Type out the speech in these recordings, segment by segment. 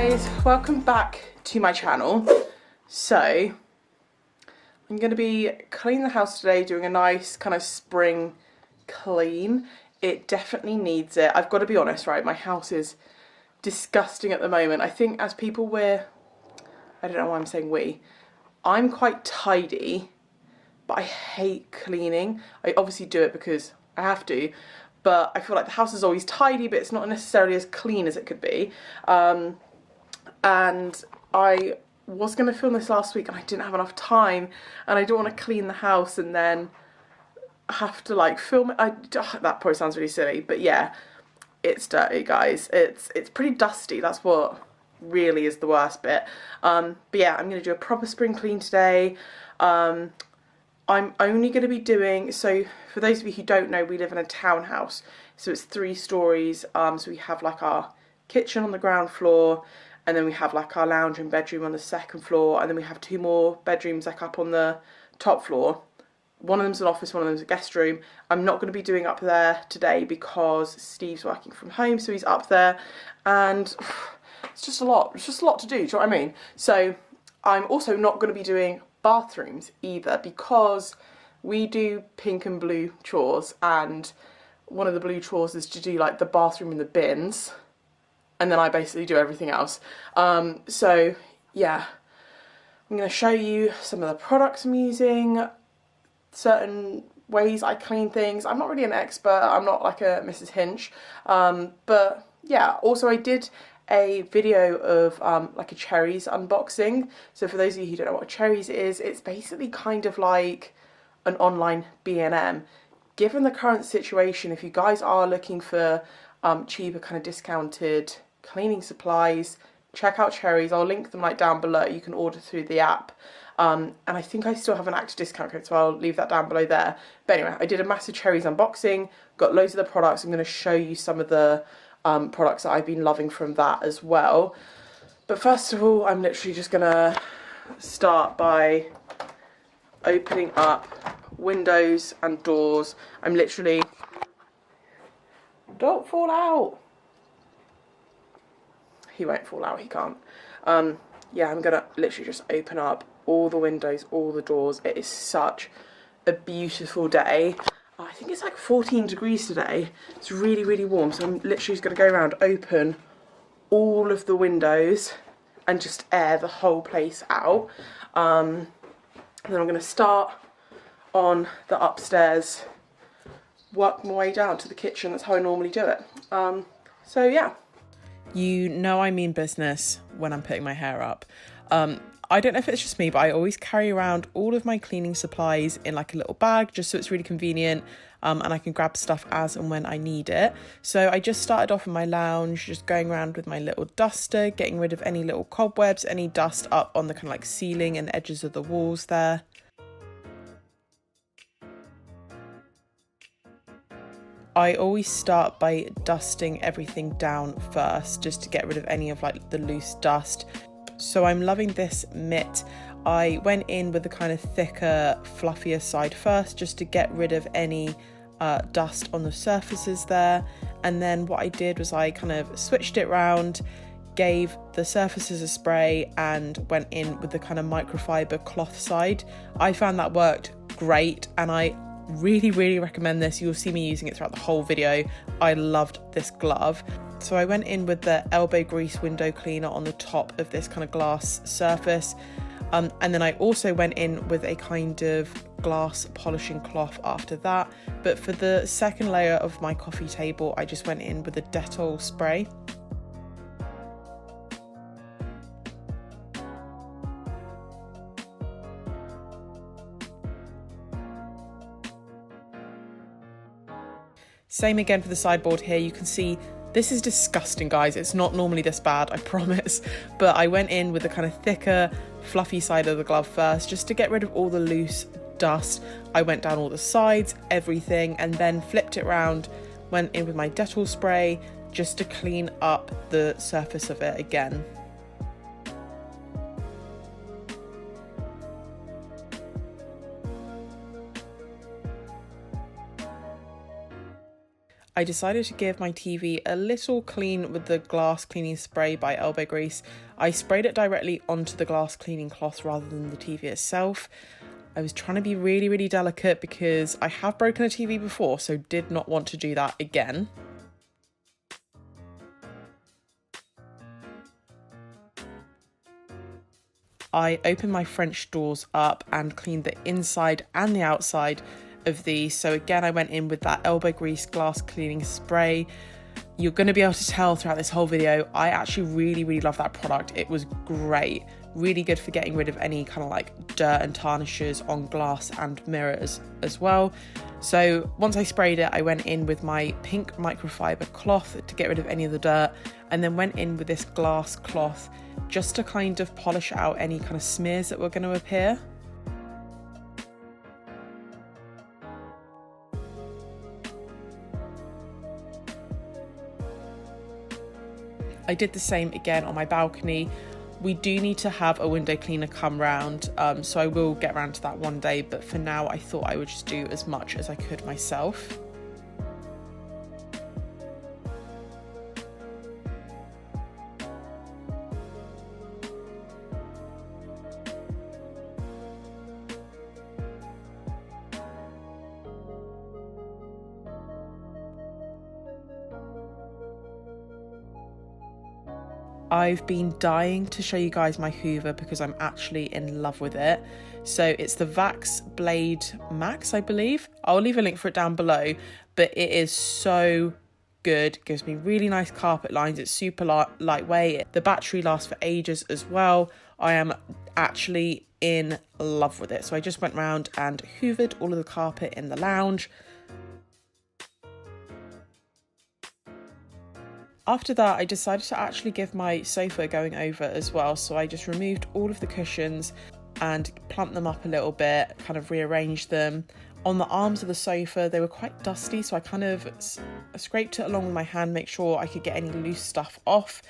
guys, welcome back to my channel. So I'm going to be cleaning the house today, doing a nice kind of spring clean. It definitely needs it. I've got to be honest, right, my house is disgusting at the moment. I think as people I don't know why I'm saying we, I'm quite tidy, but I hate cleaning. I obviously do it because I have to, but I feel like the house is always tidy, but it's not necessarily as clean as it could be. And I was going to film this last week and I didn't have enough time, and I don't want to clean the house and then have to like film it. That probably sounds really silly, but yeah, it's dirty, guys. It's pretty dusty. That's what really is the worst bit. But yeah, I'm going to do a proper spring clean today. I'm only going to be doing, so for those of you who don't know, we live in a townhouse, so it's 3 stories. So we have like our kitchen on the ground floor, and then we have like our lounge and bedroom on the 2nd floor, and then we have 2 more bedrooms like up on the top floor. One of them's an office, one of them's a guest room. I'm not going to be doing up there today because Steve's working from home, so he's up there, and it's just a lot. It's just a lot to do, do you know what I mean? So I'm also not going to be doing bathrooms either, because we do pink and blue chores, and one of the blue chores is to do like the bathroom and the bins, and then I basically do everything else. So yeah, I'm going to show you some of the products I'm using, certain ways I clean things. I'm not really an expert, I'm not like a Mrs. Hinch, but yeah, also I did a video of like a cherries unboxing. So for those of you who don't know what a cherries is, it's basically kind of like an online B&M. Given the current situation, if you guys are looking for cheaper kind of discounted cleaning supplies, check out Cherries. I'll link them like down below. You can order through the app, and I think I still have an active discount code, so I'll leave that down below there. But anyway, I did a massive Cherries unboxing, got loads of the products. I'm going to show you some of the products that I've been loving from that as well. But first of all, I'm literally just going to start by opening up windows and doors. I'm literally, don't fall out. He won't fall out, he can't. Yeah, I'm gonna literally just open up all the windows, all the doors. It is such a beautiful day. I think it's like 14 degrees today. It's really, really warm. So I'm literally just gonna go around, open all of the windows and just air the whole place out. And then I'm gonna start on the upstairs, work my way down to the kitchen. That's how I normally do it. So yeah. You know I mean business when I'm putting my hair up. I don't know if it's just me, but I always carry around all of my cleaning supplies in like a little bag, just so it's really convenient, and I can grab stuff as and when I need it. So I just started off in my lounge, just going around with my little duster, getting rid of any little cobwebs, any dust up on the kind of like ceiling and edges of the walls there. I always start by dusting everything down first, just to get rid of any of like the loose dust. So I'm loving this mitt. I went in with the kind of thicker, fluffier side first, just to get rid of any dust on the surfaces there. And then what I did was I kind of switched it round, gave the surfaces a spray, and went in with the kind of microfiber cloth side. I found that worked great, and I really, really recommend this. You'll see me using it throughout the whole video. I loved this glove. So I went in with the elbow grease window cleaner on the top of this kind of glass surface, and then I also went in with a kind of glass polishing cloth after that. But for the second layer of my coffee table, I just went in with a Dettol spray. Same again for the sideboard here. You can see this is disgusting, guys. It's not normally this bad, I promise. But I went in with the kind of thicker, fluffy side of the glove first, just to get rid of all the loose dust. I went down all the sides, everything, and then flipped it around, went in with my Dettol spray, just to clean up the surface of it again. I decided to give my TV a little clean with the glass cleaning spray by Elbow Grease. I sprayed it directly onto the glass cleaning cloth rather than the TV itself. I was trying to be really, really delicate because I have broken a TV before, so did not want to do that again. I opened my French doors up and cleaned the inside and the outside of these. So again, I went in with that Elbow Grease glass cleaning spray. You're going to be able to tell throughout this whole video, I actually really, really love that product. It was great. Really good for getting rid of any kind of like dirt and tarnishes on glass and mirrors as well. So once I sprayed it, I went in with my pink microfiber cloth to get rid of any of the dirt, and then went in with this glass cloth just to kind of polish out any kind of smears that were going to appear. I did the same again on my balcony. We do need to have a window cleaner come round, so I will get around to that one day, but for now I thought I would just do as much as I could myself. I've been dying to show you guys my Hoover because I'm actually in love with it. So it's the Vax Blade Max, I believe. I'll leave a link for it down below, but it is so good. It gives me really nice carpet lines. It's super lightweight. The battery lasts for ages as well. I am actually in love with it. So I just went round and hoovered all of the carpet in the lounge. After that, I decided to actually give my sofa going over as well. So I just removed all of the cushions and plumped them up a little bit, kind of rearranged them. On the arms of the sofa, they were quite dusty, so I kind of scraped it along with my hand, make sure I could get any loose stuff off.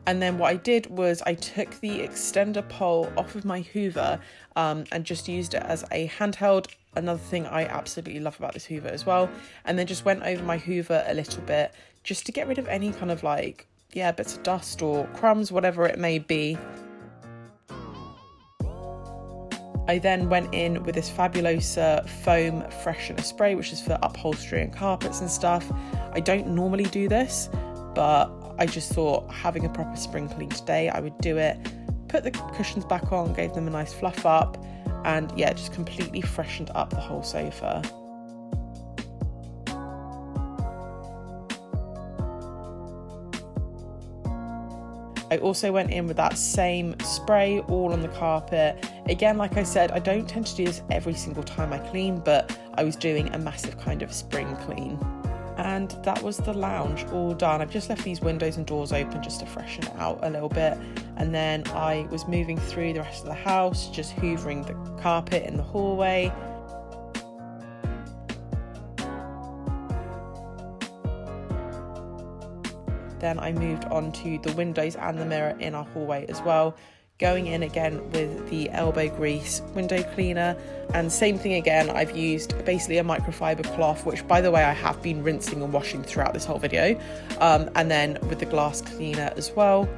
And then what I did was I took the extender pole off of my Hoover and just used it as a handheld. Another thing I absolutely love about this Hoover as well. And then just went over my Hoover a little bit just to get rid of any kind of like, bits of dust or crumbs, whatever it may be. I then went in with this Fabulosa foam freshener spray, which is for upholstery and carpets and stuff. I don't normally do this, but I just thought having a proper spring clean today, I would do it. Put the cushions back on, gave them a nice fluff up, and just completely freshened up the whole sofa. I also went in with that same spray all on the carpet. Again, like I said, I don't tend to do this every single time I clean, but I was doing a massive kind of spring clean. And that was the lounge all done. I've just left these windows and doors open just to freshen it out a little bit. And then I was moving through the rest of the house, just hoovering the carpet in the hallway. Then I moved on to the windows and the mirror in our hallway as well. Going in again with the Elbow Grease window cleaner, and same thing again, I've used basically a microfiber cloth, which by the way I have been rinsing and washing throughout this whole video, and then with the glass cleaner as well.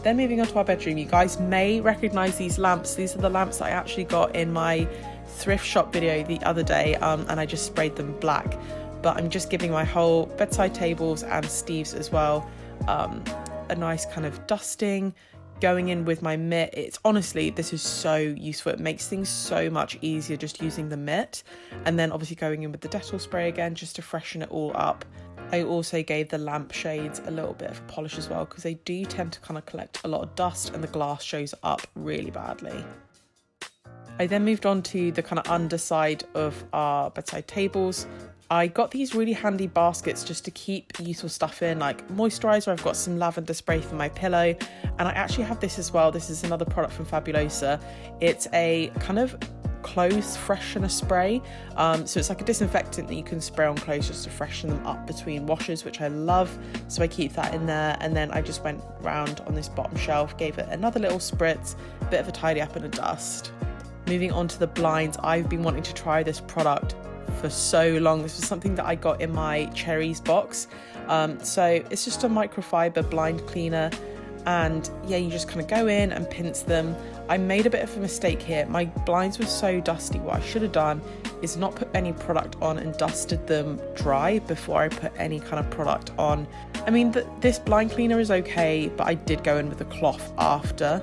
Then moving on to our bedroom, you guys may recognise these lamps. These are the lamps that I actually got in my thrift shop video the other day, and I just sprayed them black. But I'm just giving my whole bedside tables and Steve's as well a nice kind of dusting. Going in with my mitt, it's honestly, this is so useful. It makes things so much easier just using the mitt. And then obviously going in with the Dettol spray again just to freshen it all up. I also gave the lampshades a little bit of a polish as well, because they do tend to kind of collect a lot of dust and the glass shows up really badly. I then moved on to the kind of underside of our bedside tables. I got these really handy baskets just to keep useful stuff in, like moisturiser. I've got some lavender spray for my pillow, and I actually have this as well. This is another product from Fabulosa. It's a kind of clothes freshener spray. So it's like a disinfectant that you can spray on clothes just to freshen them up between washes, which I love. So I keep that in there. And then I just went round on this bottom shelf, gave it another little spritz, bit of a tidy up and a dust. Moving on to the blinds, I've been wanting to try this product for so long. This was something that I got in my cherries box. So it's just a microfiber blind cleaner, and yeah, you just kind of go in and pinch them. I made a bit of a mistake here. My blinds were so dusty. What I should have done is not put any product on and dusted them dry before I put any kind of product on. I mean, this blind cleaner is okay, but I did go in with a cloth after.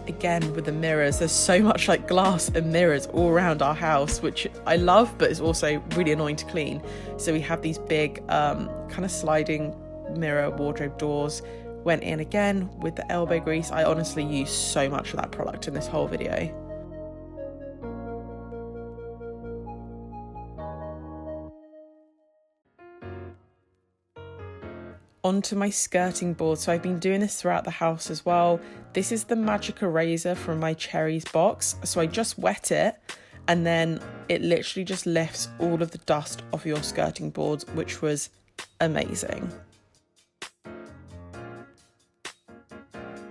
Again, with the mirrors, there's so much like glass and mirrors all around our house, which I love, but it's also really annoying to clean. So we have these big kind of sliding mirror wardrobe doors. Went in again with the elbow grease. I honestly used so much of that product in this whole video. Onto my skirting board. So I've been doing this throughout the house as well. This is the magic eraser from my cherries box. So I just wet it, and then it literally just lifts all of the dust off your skirting boards, which was amazing.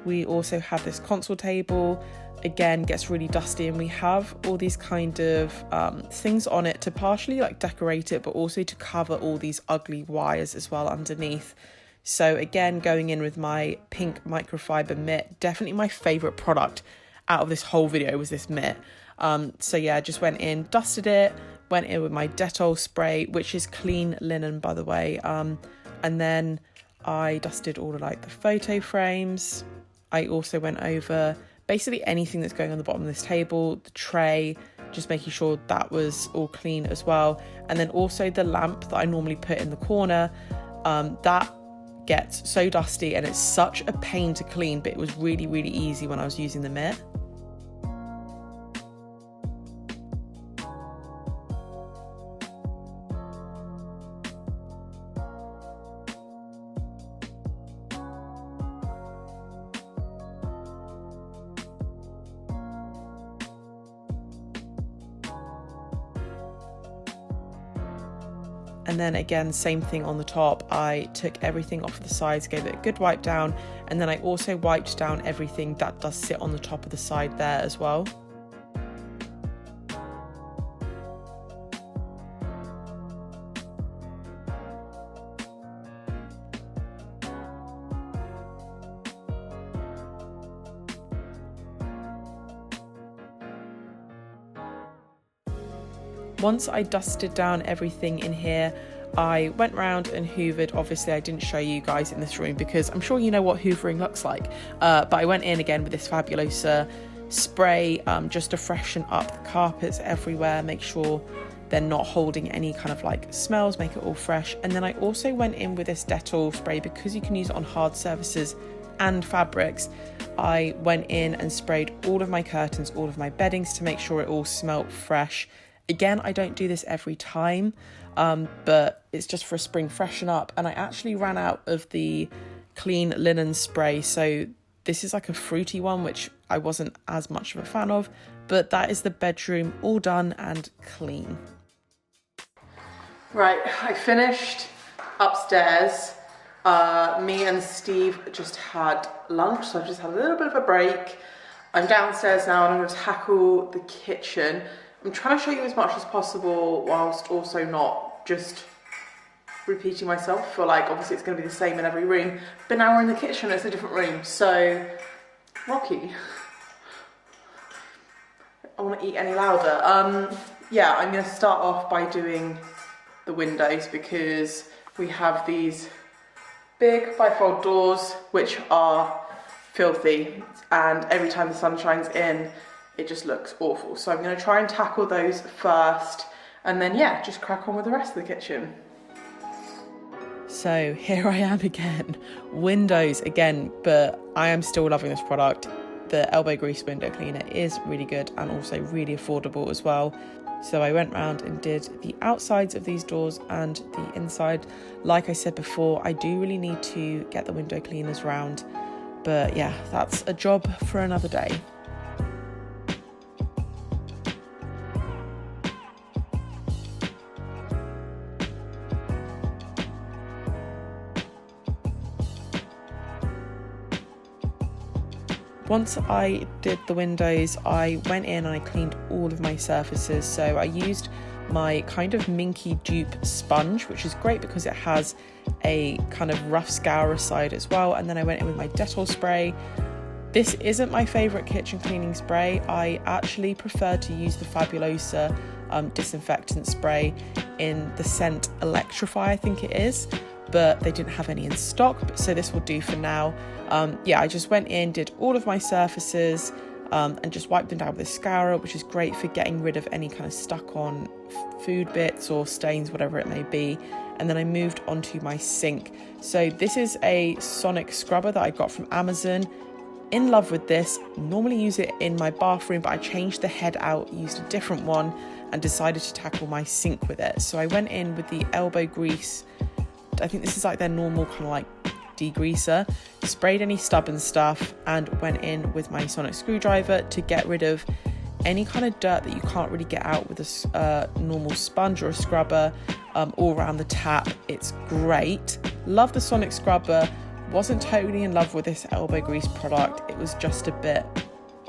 We also have this console table. Again, gets really dusty, and we have all these kind of things on it to partially like decorate it, but also to cover all these ugly wires as well underneath. So again, going in with my pink microfiber mitt. Definitely my favorite product out of this whole video was this mitt. So yeah, just went in, dusted it, went in with my Dettol spray, which is clean linen, by the way. And then I dusted all of like the photo frames. I also went over basically anything that's going on the bottom of this table, the tray, just making sure that was all clean as well. And then also the lamp that I normally put in the corner, that gets so dusty and it's such a pain to clean, but it was really, really easy when I was using the mitt. And then again, same thing on the top. I took everything off the sides, gave it a good wipe down, and then I also wiped down everything that does sit on the top of the side there as well. Once I dusted down everything in here, I went round and hoovered. Obviously, I didn't show you guys in this room because I'm sure you know what hoovering looks like. But I went in again with this Fabulosa spray just to freshen up the carpets everywhere, make sure they're not holding any kind of like smells, make it all fresh. And then I also went in with this Dettol spray because you can use it on hard surfaces and fabrics. I went in and sprayed all of my curtains, all of my beddings to make sure it all smelt fresh. Again, I don't do this every time, but it's just for a spring freshen up. And I actually ran out of the clean linen spray. So this is like a fruity one, which I wasn't as much of a fan of, but that is the bedroom all done and clean. Right, I finished upstairs. Me and Steve just had lunch, so I've just had a little bit of a break. I'm downstairs now and I'm going to tackle the kitchen. I'm trying to show you as much as possible whilst also not just repeating myself. For like, obviously it's going to be the same in every room, but now we're in the kitchen, it's a different room, so Rocky. I want to eat any louder. Yeah, I'm going to start off by doing the windows because we have these big bifold doors which are filthy, and every time the sun shines in it just looks awful. So I'm going to try and tackle those first, and then yeah, just crack on with the rest of the kitchen. So here I am again, windows again, but I am still loving this product. The elbow grease window cleaner is really good and also really affordable as well. So I went round and did the outsides of these doors and the inside. Like I said before, I do really need to get the window cleaners round, but yeah, that's a job for another day. Once I did the windows, I went in and I cleaned all of my surfaces. So I used my kind of minky dupe sponge, which is great because it has a kind of rough scourer side as well. And then I went in with my Dettol spray. This isn't my favourite kitchen cleaning spray. I actually prefer to use the Fabulosa disinfectant spray in the scent Electrify, I think it is, but they didn't have any in stock, so this will do for now. I just went in, did all of my surfaces, and just wiped them down with a scourer, which is great for getting rid of any kind of stuck on food bits or stains, whatever it may be. And then I moved onto my sink. So this is a sonic scrubber that I got from Amazon. In love with this. Normally use it in my bathroom, but I changed the head out, used a different one, and decided to tackle my sink with it. So I went in with the elbow grease. I think this is like their normal kind of like degreaser, sprayed any stubborn stuff, and went in with my sonic screwdriver to get rid of any kind of dirt that you can't really get out with a normal sponge or a scrubber, all around the tap. It's great. Love the sonic scrubber. Wasn't totally in love with this elbow grease product. It was just a bit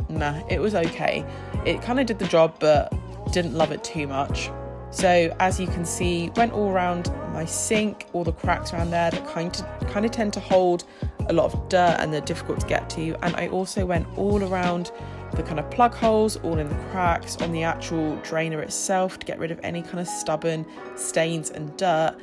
meh. It was okay. It kind of did the job, but didn't love it too much. So as you can see, went all around my sink, all the cracks around there that kind of tend to hold a lot of dirt and they're difficult to get to. And I also went all around the kind of plug holes, all in the cracks, on the actual drainer itself to get rid of any kind of stubborn stains and dirt.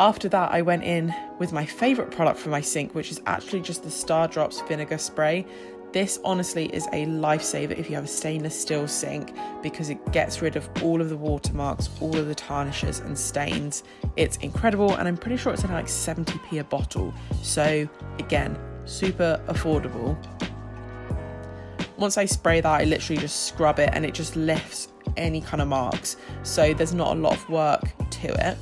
After that, I went in with my favourite product for my sink, which is actually just the Star Drops vinegar spray. This honestly is a lifesaver if you have a stainless steel sink, because it gets rid of all of the watermarks, all of the tarnishes and stains. It's incredible, and I'm pretty sure it's only like 70p a bottle. So again, super affordable. Once I spray that, I literally just scrub it and it just lifts any kind of marks. So there's not a lot of work to it.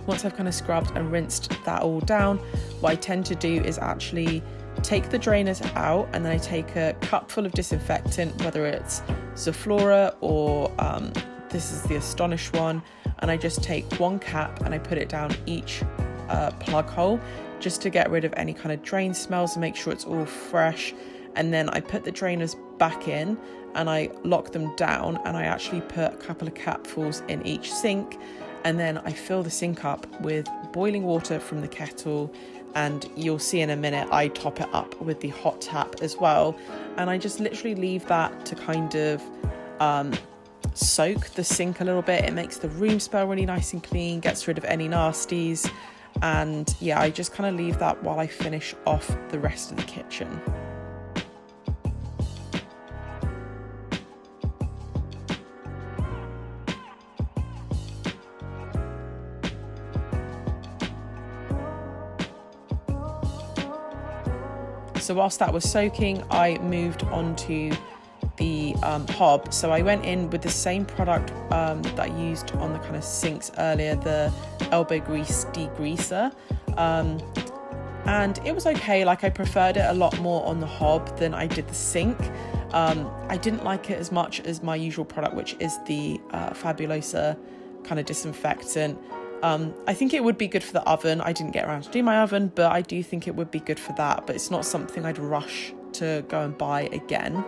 Once I've kind of scrubbed and rinsed that all down, what I tend to do is actually take the drainers out, and then I take a cup full of disinfectant, whether it's Zoflora or this is the Astonish one, and I just take one cap and I put it down each plug hole just to get rid of any kind of drain smells and make sure it's all fresh. And then I put the drainers back in and I lock them down, and I actually put a couple of capfuls in each sink. And then I fill the sink up with boiling water from the kettle, and you'll see in a minute I top it up with the hot tap as well. And I just literally leave that to kind of soak the sink a little bit. It makes the room smell really nice and clean, gets rid of any nasties. And yeah, I just kind of leave that while I finish off the rest of the kitchen. So whilst that was soaking, I moved on to the hob. So I went in with the same product that I used on the kind of sinks earlier, the elbow grease degreaser. And it was okay. Like, I preferred it a lot more on the hob than I did the sink. I didn't like it as much as my usual product, which is the Fabulosa kind of disinfectant. I think it would be good for the oven. I didn't get around to do my oven, but I do think it would be good for that. But it's not something I'd rush to go and buy again.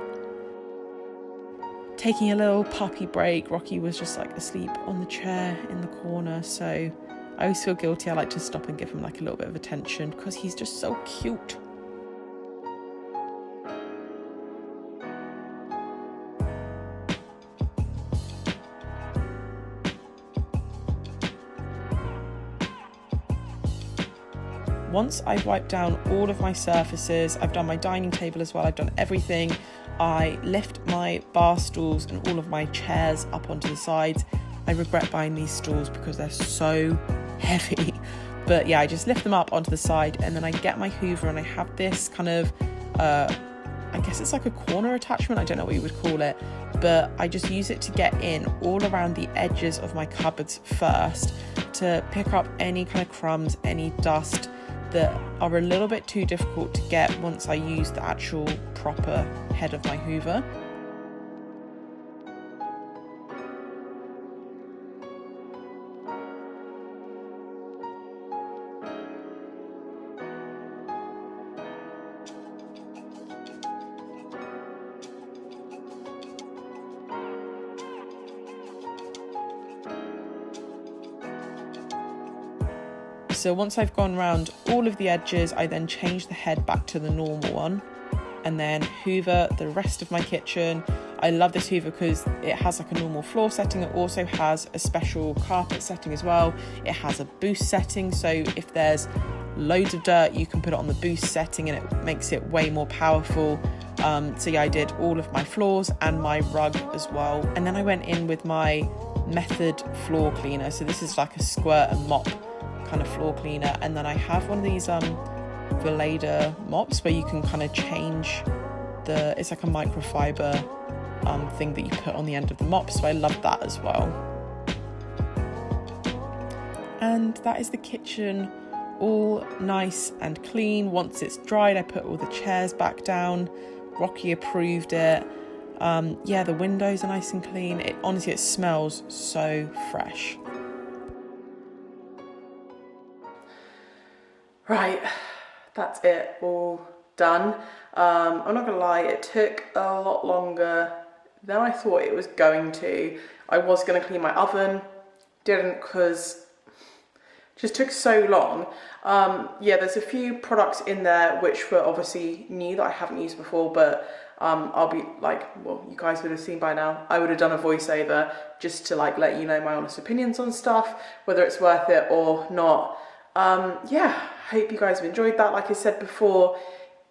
Taking a little puppy break, Rocky was just like asleep on the chair in the corner. So I always feel guilty. I like to stop and give him like a little bit of attention because he's just so cute. Once I've wiped down all of my surfaces, I've done my dining table as well, I've done everything. I lift my bar stools and all of my chairs up onto the sides. I regret buying these stools because they're so heavy. But yeah, I just lift them up onto the side, and then I get my Hoover, and I have this kind of, I guess it's like a corner attachment, I don't know what you would call it, but I just use it to get in all around the edges of my cupboards first to pick up any kind of crumbs, any dust, that are a little bit too difficult to get once I use the actual proper head of my Hoover. So once I've gone around all of the edges, I then change the head back to the normal one and then hoover the rest of my kitchen. I love this Hoover because it has like a normal floor setting. It also has a special carpet setting as well. It has a boost setting, so if there's loads of dirt, you can put it on the boost setting and it makes it way more powerful. So yeah, I did all of my floors and my rug as well. And then I went in with my Method floor cleaner. So this is like a squirt and mop kind of floor cleaner, and then I have one of these Veleda mops where you can kind of change it's like a microfiber thing that you put on the end of the mop, so I love that as well. And that is the kitchen all nice and clean. Once it's dried, I put all the chairs back down. Rocky approved it. Yeah, the windows are nice and clean. Honestly, it smells so fresh. Right, that's it, all done. I'm not gonna lie, it took a lot longer than I thought it was going to. I was gonna clean my oven, didn't because it just took so long. Yeah, there's a few products in there which were obviously new that I haven't used before, but I'll be like, well, you guys would have seen by now, I would have done a voiceover just to like let you know my honest opinions on stuff, whether it's worth it or not. Yeah, hope you guys have enjoyed that. Like I said before,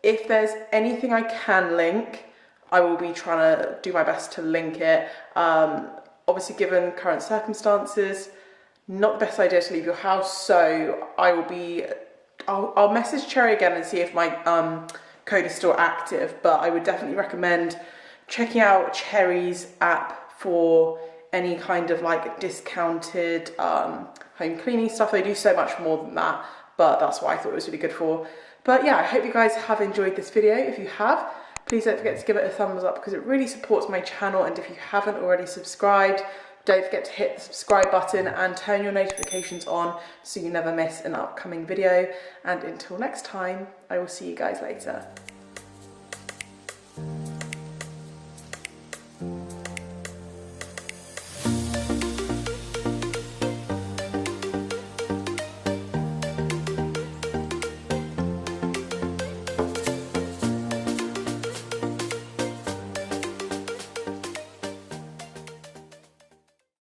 if there's anything I can link, I will be trying to do my best to link it. Obviously, given current circumstances, not the best idea to leave your house, so I'll message Cherry again and see if my code is still active, but I would definitely recommend checking out Cherry's app for any kind of like discounted home cleaning stuff. They do so much more than that, but that's what I thought it was really good for. But yeah, I hope you guys have enjoyed this video. If you have, please don't forget to give it a thumbs up because it really supports my channel, and if you haven't already subscribed, don't forget to hit the subscribe button and turn your notifications on so you never miss an upcoming video. And until next time, I will see you guys later.